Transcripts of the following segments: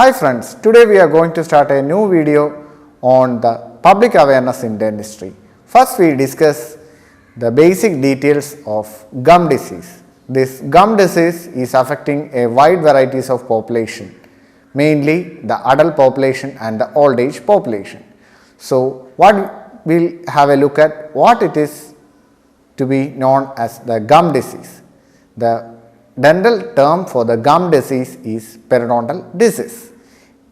Hi friends, today we are going to start a new video on the public awareness in dentistry. First we discuss the basic details of gum disease. This gum disease is affecting a wide varieties of population, mainly the adult population and the old age population. So what we'll have a look at what it is to be known as the gum disease. The dental term for the gum disease is periodontal disease.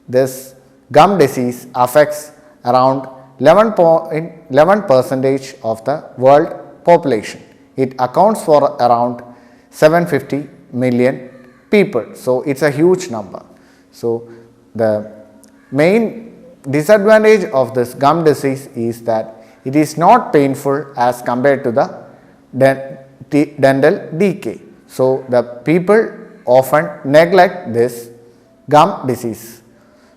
This gum disease affects around 11% of the world population. It accounts for around 750 million people. So it's a huge number. So the main disadvantage of this gum disease is that it is not painful as compared to the dental decay. So the people often neglect this gum disease.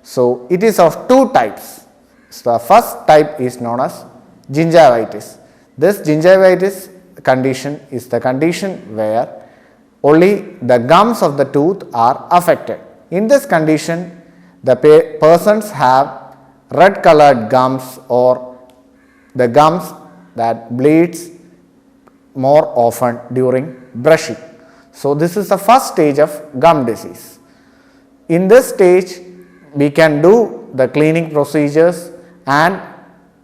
So it is of two types. So the first type is known as gingivitis. This gingivitis condition is the condition where only the gums of the tooth are affected. In this condition, the persons have red colored gums or the gums that bleeds more often during brushing. So this is the first stage of gum disease. In this stage, we can do the cleaning procedures and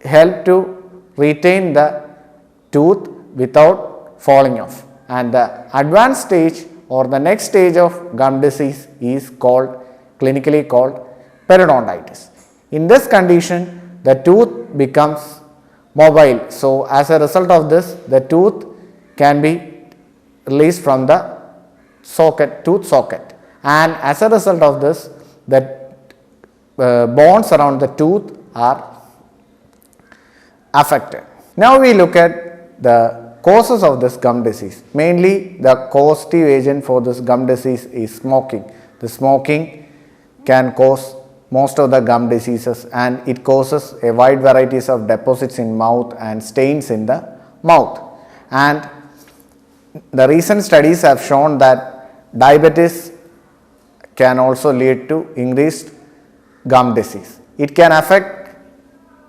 help to retain the tooth without falling off. And the advanced stage or the next stage of gum disease is clinically called periodontitis. In this condition, the tooth becomes mobile. So as a result of this, the tooth can be released from the tooth socket, and as a result of this, the bones around the tooth are affected. Now we look at the causes of this gum disease. Mainly the causative agent for this gum disease is smoking. The smoking can cause most of the gum diseases, and it causes a wide varieties of deposits in mouth and stains in the mouth. And the recent studies have shown that diabetes can also lead to increased gum disease. It can affect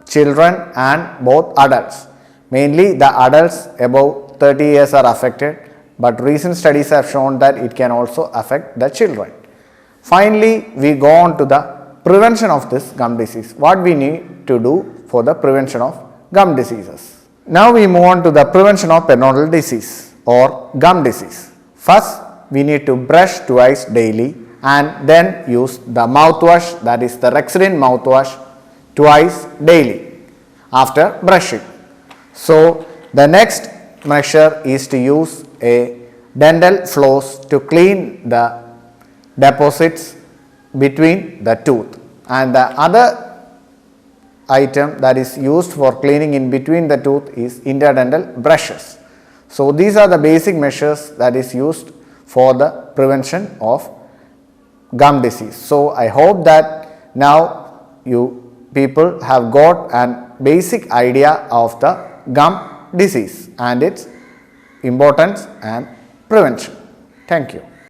children and both adults. Mainly the adults above 30 years are affected, but recent studies have shown that it can also affect the children. Finally, we go on to the prevention of this gum disease. What we need to do for the prevention of gum diseases. Now we move on to the prevention of periodontal disease or gum disease. First, we need to brush twice daily and then use the mouthwash, that is the Rexidin mouthwash, twice daily after brushing. So the next measure is to use a dental floss to clean the deposits between the tooth, and the other item that is used for cleaning in between the tooth is interdental brushes. So these are the basic measures that is used for the prevention of gum disease. So I hope that now you people have got an basic idea of the gum disease and its importance and prevention. Thank you.